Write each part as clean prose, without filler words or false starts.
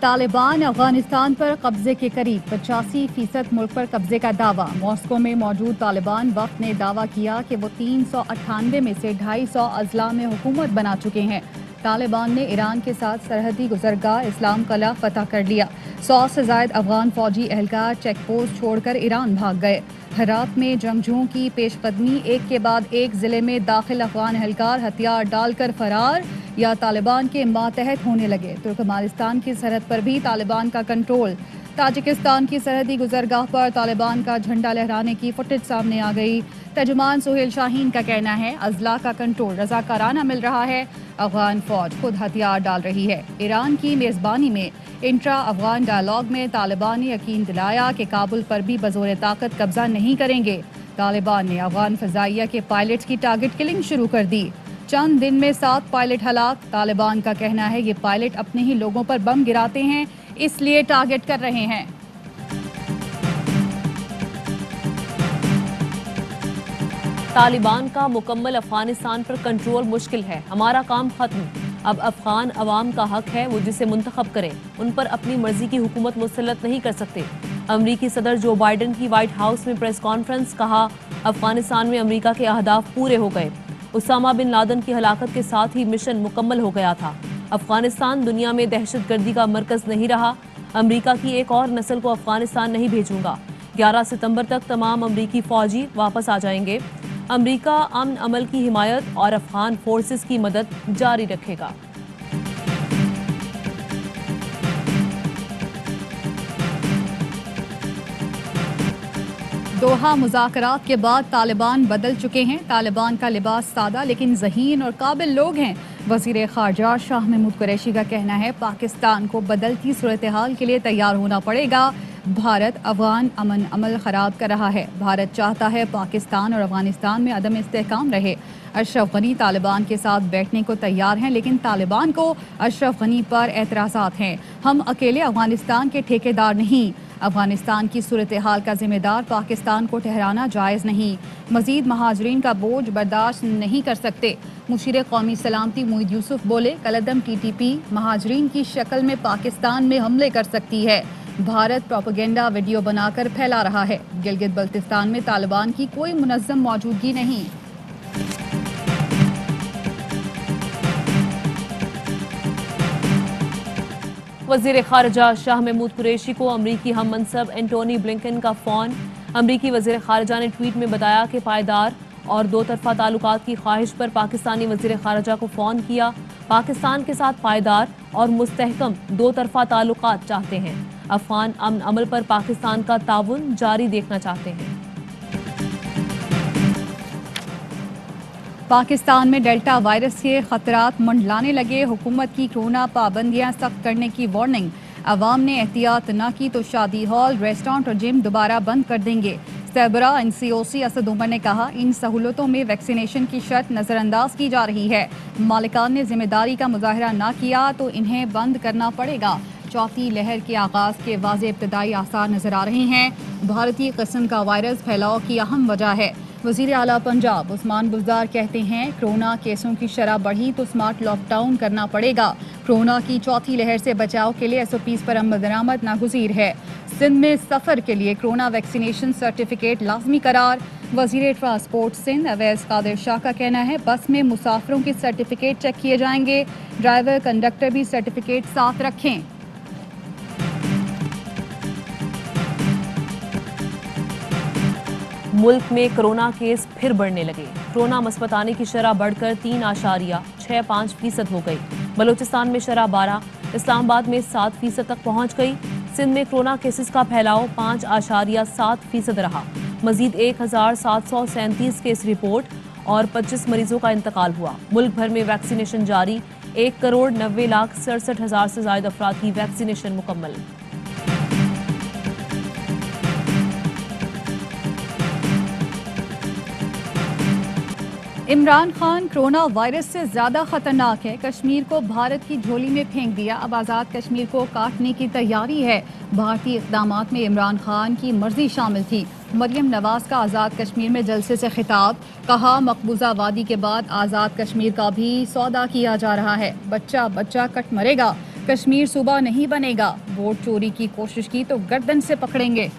طالبان افغانستان پر قبضے کے قریب 85% ملک پر قبضے کا دعویٰ۔ ماسکو میں موجود طالبان وفد نے دعویٰ کیا کہ وہ 398 میں سے 250 اضلاع میں حکومت بنا چکے ہیں۔ طالبان نے ایران کے ساتھ سرحدی گزرگاہ اسلام قلعہ فتح کر لیا۔ 100 سے زائد افغان فوجی اہلکار چیک پوسٹ چھوڑ کر ایران بھاگ گئے۔ ہرات میں جنگجوؤں کی پیش قدمی، ایک کے بعد ایک ضلع میں داخل افغان اہلکار ہتھیار ڈال کر فرار یا طالبان کے ماتحت ہونے لگے۔ ترکمانستان کی سرحد پر بھی طالبان کا کنٹرول۔ تاجکستان کی سرحدی گزرگاہ پر طالبان کا جھنڈا لہرانے کی فوٹیج سامنے آ گئی۔ ترجمان سہیل شاہین کا کہنا ہے اضلاع کا کنٹرول رضاکارانہ مل رہا ہے، افغان فوج خود ہتھیار ڈال رہی ہے۔ ایران کی میزبانی میں انٹرا افغان ڈائیلاگ میں طالبان نے یقین دلایا کہ کابل پر بھی بزور طاقت قبضہ نہیں کریں گے۔ طالبان نے افغان فضائیہ کے پائلٹس کی ٹارگٹ کلنگ شروع کر دی۔ چند دن میں 7 پائلٹ ہلاک۔ طالبان کا کہنا ہے یہ پائلٹ اپنے ہی لوگوں پر بم گراتے ہیں، اس لیے ٹارگٹ کر رہے ہیں۔ طالبان کا مکمل افغانستان پر کنٹرول مشکل ہے، ہمارا کام ختم۔ اب افغان عوام کا حق ہے وہ جسے منتخب کریں، ان پر اپنی مرضی کی حکومت مسلط نہیں کر سکتے۔ امریکی صدر جو بائیڈن کی وائٹ ہاؤس میں پریس کانفرنس، کہا افغانستان میں امریکہ کے اہداف پورے ہو گئے۔ اسامہ بن لادن کی ہلاکت کے ساتھ ہی مشن مکمل ہو گیا تھا۔ افغانستان دنیا میں دہشت گردی کا مرکز نہیں رہا۔ امریکہ کی ایک اور نسل کو افغانستان نہیں بھیجوں گا۔ 11 ستمبر تک تمام امریکی فوجی واپس آ جائیں گے۔ امریکہ امن عمل کی حمایت اور افغان فورسز کی مدد جاری رکھے گا۔ دوحہ مذاکرات کے بعد طالبان بدل چکے ہیں۔ طالبان کا لباس سادہ لیکن ذہین اور قابل لوگ ہیں۔ وزیر خارجہ شاہ محمود قریشی کا کہنا ہے پاکستان کو بدلتی صورتحال کے لیے تیار ہونا پڑے گا۔ بھارت افغان امن عمل خراب کر رہا ہے۔ بھارت چاہتا ہے پاکستان اور افغانستان میں عدم استحکام رہے۔ اشرف غنی طالبان کے ساتھ بیٹھنے کو تیار ہیں، لیکن طالبان کو اشرف غنی پر اعتراضات ہیں۔ ہم اکیلے افغانستان کے ٹھیکیدار نہیں، افغانستان کی صورتحال کا ذمہ دار پاکستان کو ٹھہرانا جائز نہیں۔ مزید مہاجرین کا بوجھ برداشت نہیں کر سکتے۔ مشیر قومی سلامتی محمد یوسف بولے کالعدم ٹی ٹی پی مہاجرین کی شکل میں پاکستان میں حملے کر سکتی ہے۔ بھارت پروپیگنڈا ویڈیو بنا کر پھیلا رہا ہے۔ گلگت بلتستان میں طالبان کی کوئی منظم موجودگی نہیں۔ وزیر خارجہ شاہ محمود قریشی کو امریکی ہم منصب اینٹونی بلنکن کا فون۔ امریکی وزیر خارجہ نے ٹویٹ میں بتایا کہ پائیدار اور دو طرفہ تعلقات کی خواہش پر پاکستانی وزیر خارجہ کو فون کیا۔ پاکستان کے ساتھ پائیدار اور مستحکم دو طرفہ تعلقات چاہتے ہیں۔ افغان امن عمل پر پاکستان کا تعاون جاری دیکھنا چاہتے ہیں۔ پاکستان میں ڈیلٹا وائرس کے خطرات منڈلانے لگے۔ حکومت کی کورونا پابندیاں سخت کرنے کی وارننگ۔ عوام نے احتیاط نہ کی تو شادی ہال، ریسٹورانٹ اور جم دوبارہ بند کر دیں گے۔ سربراہ NCOC اسد عمر نے کہا ان سہولتوں میں ویکسینیشن کی شرط نظر انداز کی جا رہی ہے۔ مالکان نے ذمہ داری کا مظاہرہ نہ کیا تو انہیں بند کرنا پڑے گا۔ چوتھی لہر کے آغاز کے واضح ابتدائی آثار نظر آ رہے ہیں۔ بھارتی قسم کا وائرس پھیلاؤ کی اہم وجہ ہے۔ وزیر اعلیٰ پنجاب عثمان بزدار کہتے ہیں کورونا کیسوں کی شرح بڑھی تو سمارٹ لاک ڈاؤن کرنا پڑے گا۔ کورونا کی چوتھی لہر سے بچاؤ کے لیے SOPs پر عمل درآمد ناگزیر ہے۔ سندھ میں سفر کے لیے کورونا ویکسینیشن سرٹیفکیٹ لازمی قرار۔ وزیر ٹرانسپورٹ سندھ اویس قادر شاہ کا کہنا ہے بس میں مسافروں کے سرٹیفکیٹ چیک کیے جائیں گے۔ ڈرائیور کنڈکٹر بھی سرٹیفکیٹ ساتھ رکھیں۔ ملک میں کرونا کیس پھر بڑھنے لگے۔ کرونا مثبت آنے کی شرح بڑھ کر 3.65% ہو گئی۔ بلوچستان میں شرح 12، اسلام آباد میں 7% تک پہنچ گئی۔ سندھ میں کرونا کیسز کا پھیلاؤ 5.7% رہا۔ مزید 1737 کیس رپورٹ اور 25 مریضوں کا انتقال ہوا۔ ملک بھر میں ویکسینیشن جاری، 1,90,67,000 سے زائد افراد کی ویکسینیشن مکمل۔ عمران خان کرونا وائرس سے زیادہ خطرناک ہے، کشمیر کو بھارت کی جھولی میں پھینک دیا، اب آزاد کشمیر کو کاٹنے کی تیاری ہے۔ بھارتی اقدامات میں عمران خان کی مرضی شامل تھی۔ مریم نواز کا آزاد کشمیر میں جلسے سے خطاب، کہا مقبوضہ وادی کے بعد آزاد کشمیر کا بھی سودا کیا جا رہا ہے، بچہ بچہ کٹ مرے گا۔ कश्मीर सूबा नहीं बनेगा, वोट चोरी की कोशिश की तो गर्दन से पकड़ेंगे।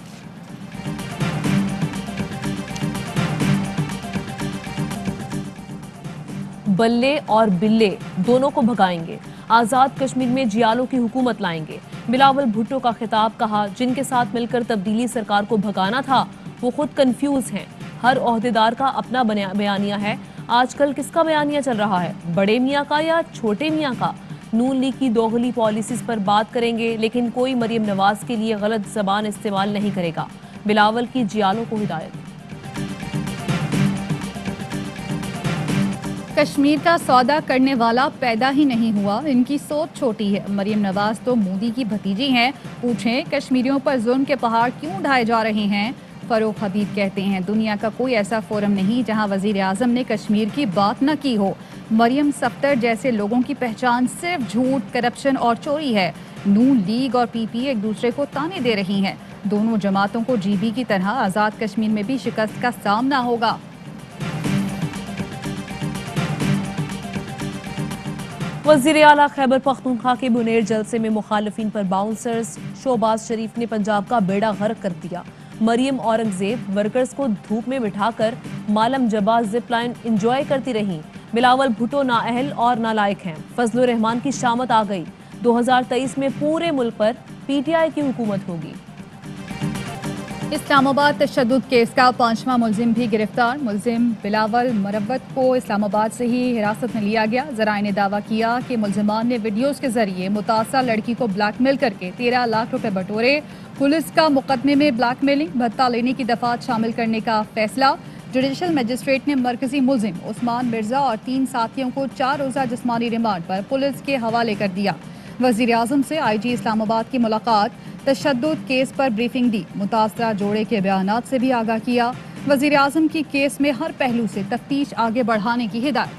बल्ले और बिल्ले दोनों को भगाएंगे, आजाद कश्मीर में जियालों की हुकूमत लाएंगे। बिलावल भुट्टो का खिताब, कहा जिनके साथ मिलकर तब्दीली सरकार को भगाना था वो खुद कंफ्यूज हैं। हर ओहदेदार का अपना बयानिया है। आजकल किसका बयानिया चल रहा है, बड़े मियाँ का या छोटे मियाँ का? नून लीग की दोगली पॉलिसीज पर बात करेंगे, लेकिन कोई मरियम नवाज के लिए गलत जबान इस्तेमाल नहीं करेगा। बिलावल की जियालों को हिदायत। कश्मीर का सौदा करने वाला पैदा ही नहीं हुआ, इनकी सोच छोटी है। मरियम नवाज तो मोदी की भतीजी हैं। पूछें कश्मीरियों पर जुल्म के पहाड़ क्यों उठाए जा रहे हैं। फरूख हबीब कहते हैं दुनिया का कोई ऐसा फोरम नहीं जहां वजीर आजम ने कश्मीर की बात न की हो। मरियम सफ्तर जैसे लोगों की पहचान सिर्फ झूठ, करप्शन और चोरी है। नून लीग और पीपी एक दूसरे को ताने दे रही हैं। दोनों जमातों को जीबी की तरह आजाद कश्मीर में भी शिकस्त का सामना होगा। वज़ीर आला खैबर पख्तूनख्वा के बुनेर जलसे में मुखालिफिन पर बाउंसर्स। शोबाज शरीफ ने पंजाब का बेड़ा गर्क कर दिया। मरियम औरंगजेब वर्कर्स को धूप में बिठाकर मालम जबा जिप लाइन इंजॉय करती रहीं। बिलावल भुट्टो नाअहल और नालायक हैं। फजलुर रहमान की शामत आ गई। 2023 में पूरे मुल्क पर पीटीआई की हुकूमत होगी। इस्लामाबाद तशद्दुद केस का 5वां मुलजिम भी गिरफ्तार। मुलजिम बिलावल मरवत को इस्लामाबाद से ही हिरासत में लिया गया। ज़राए ने दावा किया कि मुलजिमान ने वीडियोस के जरिए मुतासरा लड़की को ब्लैकमेल करके 13 लाख रुपए बटोरे। पुलिस का मुकदमे में ब्लैकमेलिंग, भत्ता लेने की दफात शामिल करने का फैसला। जुडिशल मजिस्ट्रेट ने मरकजी मुलजिम उस्मान मिर्जा और 3 साथियों को 4 रोज़ा जिस्मानी रिमांड पर पुलिस के हवाले कर दिया। वज़ीर आज़म से आईजी इस्लामाबाद की मुलाकात, तशद्दुद केस पर ब्रीफिंग दी। मुतासरा जोड़े के बयानात से भी आगाह किया। वज़ीर आज़म की केस में हर पहलू से तफ्तीश आगे बढ़ाने की हिदायत।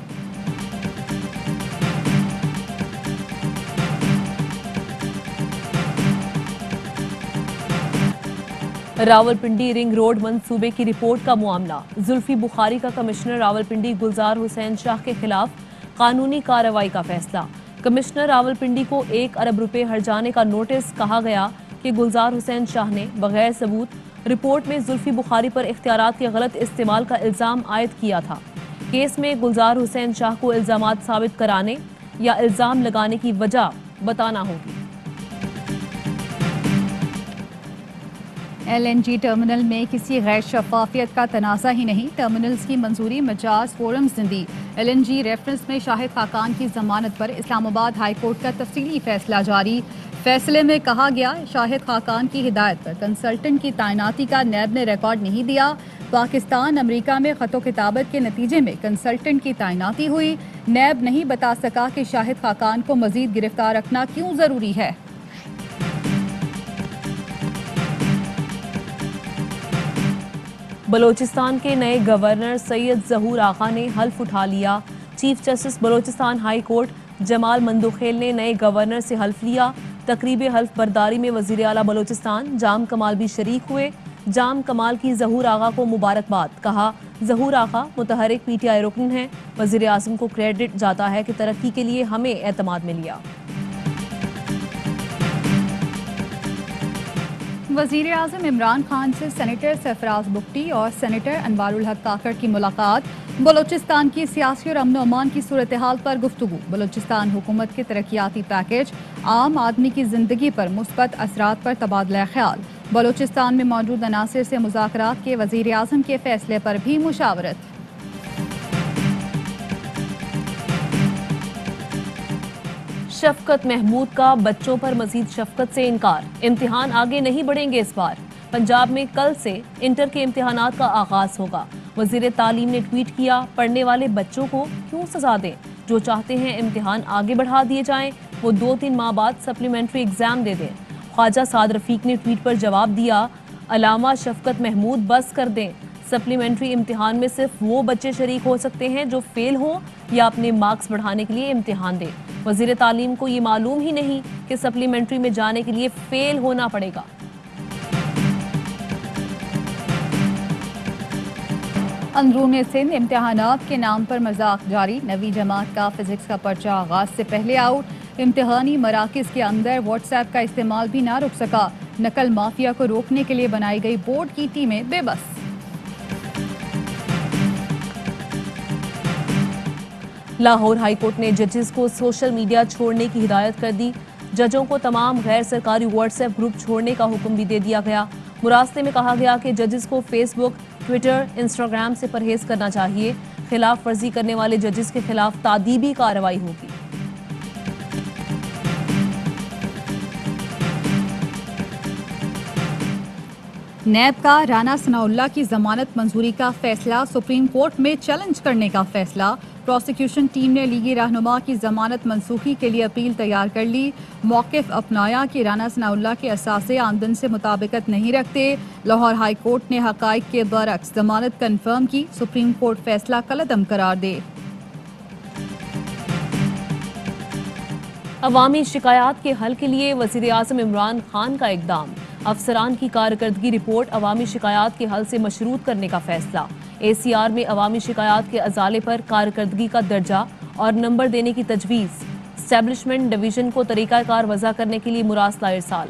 रावलपिंडी रिंग रोड मंसूबे की रिपोर्ट का मामला। जुल्फी बुखारी का कमिश्नर रावलपिंडी गुलजार हुसैन शाह के खिलाफ कानूनी कार्रवाई का फैसला। कमिश्नर रावलपिंडी को 1 अरब रुपए हर्जाने का नोटिस। कहा गया कि गुलजार हुसैन शाह ने बगैर सबूत रिपोर्ट में जुल्फी बुखारी पर इख्तियारात के गलत इस्तेमाल का इल्ज़ाम आयद किया था। केस में गुलजार हुसैन शाह को इल्ज़ामात साबित कराने या इल्ज़ाम लगाने की वजह बताना होगी। LNG टर्मिनल में किसी गैर शफाफियत का तनाज़ा ही नहीं। टर्मिनल्स की मंजूरी मजाज फोरम्स ने दी। LNG रेफरेंस में शाहिद खाकान की जमानत पर इस्लामाबाद हाई कोर्ट का तफसीली फैसला जारी। फैसले में कहा गया शाहिद खाकान की हिदायत पर कंसल्टेंट की तैनाती का नैब ने रिकॉर्ड नहीं दिया। पाकिस्तान अमेरिका में खतो किताबत के नतीजे में कंसल्टेंट की तैनाती हुई। नैब नहीं बता सका कि शाहिद खाकान को मजीद गिरफ्तार रखना क्यों ज़रूरी है। बलोचिस्तान के नए गवर्नर सैयद ज़हूर आगा ने हल्फ उठा लिया। Chief justice Balochistan high court Jamal Mandokhel ने नए गवर्नर से हल्फ लिया। तकरीब हल्फ बर्दारी में वज़ीर आला बलोचिस्तान जाम कमाल भी शरीक हुए। जाम कमाल की ज़हूर आगा को मुबारकबाद। कहा ज़हूर आगा मुतहरिक पीटीआई रुकन हैं। वज़ीर आज़म को क्रेडिट जाता है कि तरक्की के लिए हमें एतमाद में लिया। वज़ीर आज़म इमरान खान से सेनेटर सरफराज बुगटी और सेनेटर अनवारुल हक काकड़ की मुलाकात। बलोचिस्तान की सियासी और अमन अमान की सूरत हाल पर गुफ्तगू। बलोचिस्तान हुकूमत के तरक्याती पैकेज, आम आदमी की जिंदगी पर मुस्बत असरात पर तबादला ख्याल। बलोचिस्तान में मौजूद अनासर से मुज़ाकरात के वज़ीर आज़म के फैसले पर भी मुशावरत। शफकत महमूद का बच्चों पर मजीद शफकत से इनकार। इम्तिहान आगे नहीं बढ़ेंगे इस बार। पंजाब में कल से इंटर के इम्तिहानात का आगाज होगा। वज़ीर तालीम ने ट्वीट किया, पढ़ने वाले बच्चों को क्यों सजा दें। जो चाहते हैं इम्तिहान आगे बढ़ा दिए जाएं, वो 2-3 माह बाद सप्लीमेंट्री एग्जाम दे दें। ख्वाजा साद रफीक ने ट्वीट पर जवाब दिया, अलामा शफकत महमूद बस कर दें। सप्लीमेंट्री इम्तिहान में सिर्फ वो बच्चे शरीक हो सकते हैं जो फेल हो या अपने मार्क्स बढ़ाने के लिए इम्तिहान दें। वज़ीर तालीम को ये मालूम ही नहीं कि सप्लीमेंट्री में जाने के लिए फेल होना पड़ेगा। अंदरूनी सिंध इम्तिहानात के नाम पर मजाक जारी। 9वीं जमात का फिजिक्स का पर्चा आगाज से पहले आउट। इम्तिहानी मराकज़ के अंदर व्हाट्सएप का इस्तेमाल भी ना रुक सका। नकल माफिया को रोकने के लिए बनाई गई बोर्ड की टीमें बेबस। लाहौर हाई कोर्ट ने जजेस को सोशल मीडिया छोड़ने की हिदायत कर दी। जजों को तमाम गैर सरकारी व्हाट्सएप ग्रुप छोड़ने का हुक्म भी दे दिया गया। मुरास्ते में कहा गया कि जजेस को फेसबुक, ट्विटर, इंस्टाग्राम से परहेज करना चाहिए। खिलाफ वर्जी करने वाले जजेस के खिलाफ तादीबी कार्रवाई होगी। नैब का राना सनाउल्लाह की जमानत मंजूरी का फैसला, सुप्रीम कोर्ट में चैलेंज करने का फैसला। प्रोसिक्यूशन टीम ने लीगी रहनुमा की जमानत मनसूखी के लिए अपील तैयार कर ली। मौक़िफ़ अपनाया कि राना सनाउल्लाह के असासे आमदन से मुताबिकत नहीं रखते। लाहौर हाई कोर्ट ने हक़ाइक़ के बरक्स जमानत कन्फर्म की। सुप्रीम कोर्ट फैसला कलअदम करार दे। अवामी शिकायत के हल के लिए वज़ीर आज़म इमरान खान का इक़दाम। अफसरान की कारकर्दगी रिपोर्ट अवामी शिकायत के हल से मशरूत करने का फैसला। ACR में अवामी शिकायत के अजाले पर कारकर्दगी का दर्जा और नंबर देने की तजवीज़। एस्टेब्लिशमेंट डिवीज़न को तरीक़ाकार वज़ा करने के लिए मुरासला इरसाल।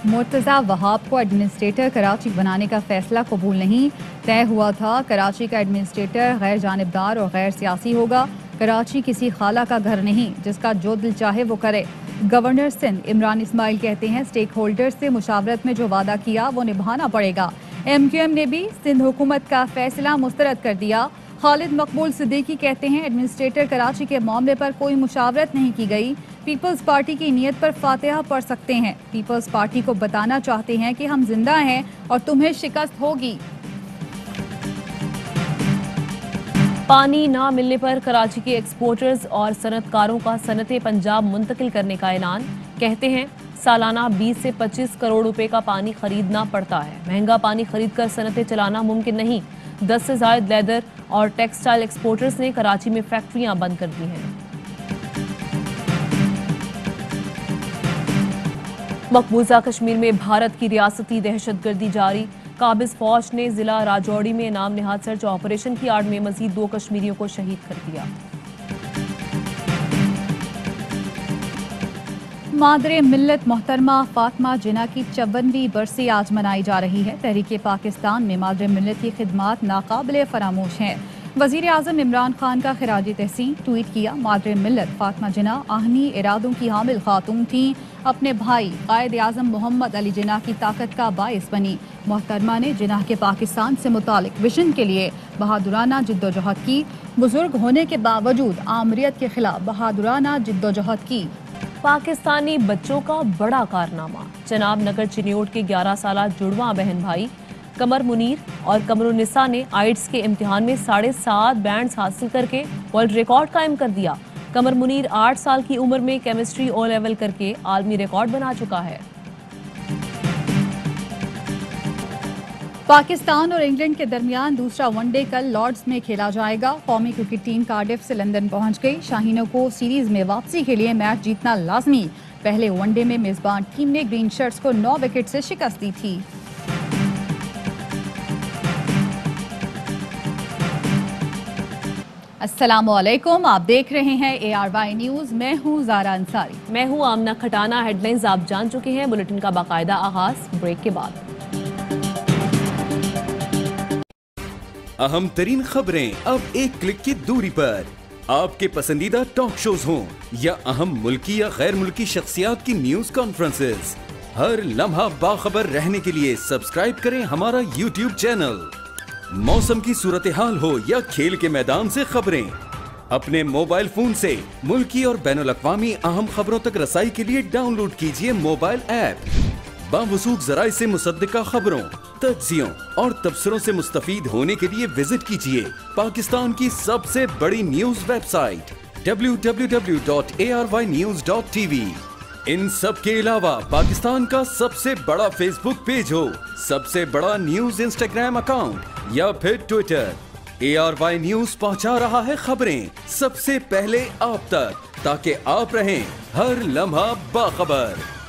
मुर्तज़ा वहाब को एडमिनिस्ट्रेटर कराची बनाने का फैसला कबूल नहीं। तय हुआ था कराची का एडमिनिस्ट्रेटर गैर जानिबदार और गैर सियासी होगा। कराची किसी खाला का घर नहीं जिसका जो दिल चाहे वो करे। गवर्नर सिंध इमरान इस्माइल कहते हैं स्टेक होल्डर्स से मुशावरत में जो वादा किया वो निभाना पड़ेगा। MQM ने भी सिंध हुकूमत का फैसला मुस्तरद कर दिया। खालिद मकबूल सिद्दीकी कहते हैं एडमिनिस्ट्रेटर कराची के मामले पर कोई मुशावरत नहीं की गई। पीपल्स पार्टी की नीयत पर फातिहा पढ़ सकते हैं। पीपल्स पार्टी को बताना चाहते हैं कि हम जिंदा हैं और तुम्हें शिकस्त होगी। पानी ना मिलने पर कराची के एक्सपोर्टर्स और सनतकारों का सनत पंजाब मुंतकिल करने का ऐलान। कहते हैं सालाना 20 से 25 करोड़ रुपए का पानी खरीदना पड़ता है। महंगा पानी खरीद कर सनतें चलाना मुमकिन नहीं। 10 से ज़ायद लेदर और टेक्सटाइल एक्सपोर्टर्स ने कराची में फैक्ट्रियां बंद कर दी हैं। मकबूजा कश्मीर में भारत की रियासती दहशतगर्दी जारी। काबिज फौज ने जिला राजौरी में नाम निहाद सर्च ऑपरेशन की आड़ में मजीद 2 कश्मीरियों को शहीद कर दिया। मादरे मिल्लत मोहतरमा फातिमा जिन्ना की 54वीं बरसी आज मनाई जा रही है। तहरीक पाकिस्तान में मादरे मिल्लत की खिदमात नाकाबिले फरामोश हैं। वज़ीर आज़म इमरान खान का खिराज तहसीन ट्वीट किया। मादरे मिल्लत फातिमा जिन्ना आहनी इरादों की हामिल खातून थीं। अपने भाई कायद आज़म मोहम्मद अली जिन्ना की ताकत का बाइस बनी। मोहतरमा ने जिन्ना के पाकिस्तान से मुतालिक विजन के लिए बहादुराना जिद्दोजहद की। बुजुर्ग होने के बावजूद आमरीत के खिलाफ बहादुराना जिद्दोजहद की। पाकिस्तानी बच्चों का बड़ा कारनामा। चनाब नगर चिन्योट के 11 साला जुड़वा बहन भाई कमर मुनीर और कमरुन्निसा ने आइट्स के इम्तिहान में 7.5 बैंड्स हासिल करके वर्ल्ड रिकॉर्ड कायम कर दिया। कमर मुनीर 8 साल की उम्र में केमिस्ट्री O लेवल करके आलमी रिकॉर्ड बना चुका है। पाकिस्तान और इंग्लैंड के दरमियान दूसरा वनडे कल लॉर्ड्स में खेला जाएगा। कौमी क्रिकेट टीम कार्डिफ से लंदन पहुंच गई। शाहीनों को सीरीज में वापसी के लिए मैच जीतना लाजमी। पहले वनडे में मेजबान टीम ने ग्रीन शर्ट्स को 9 विकेट से शिकस्त दी थी। अस्सलामुअलैकुम, आप देख रहे हैं ARY न्यूज। मैं हूं जारा अंसारी। मैं हूं आमना खटाना। हेडलाइंस आप जान चुके हैं। बुलेटिन का बाकायदा आगाज ब्रेक के बाद। अहम तरीन खबरें अब एक क्लिक की दूरी पर। आपके पसंदीदा टॉक शोज हों या अहम मुल्की या गैर मुल्की शख्सियात की न्यूज कॉन्फ्रेंसेस, हर लम्हा बाखबर रहने के लिए सब्सक्राइब करें हमारा YouTube चैनल। मौसम की सूरत हाल हो या खेल के मैदान से खबरें, अपने मोबाइल फोन से मुल्की और बैनुल अक़वामी अहम खबरों तक रसाई के लिए डाउनलोड कीजिए मोबाइल ऐप। बावसूख ज़राए से मुसद्दिका खबरों, तज्ज़ियों और तबसरों से मुस्तफीद होने के लिए विजिट कीजिए पाकिस्तान की सबसे बड़ी न्यूज वेबसाइट www.arynews.tv। इन सब के अलावा पाकिस्तान का सबसे बड़ा फेसबुक पेज हो, सबसे बड़ा न्यूज इंस्टाग्राम अकाउंट या फिर ट्विटर, ARY न्यूज पहुंचा रहा है खबरें सबसे पहले आप तक, ताकि आप रहें हर लम्हा बाखबर।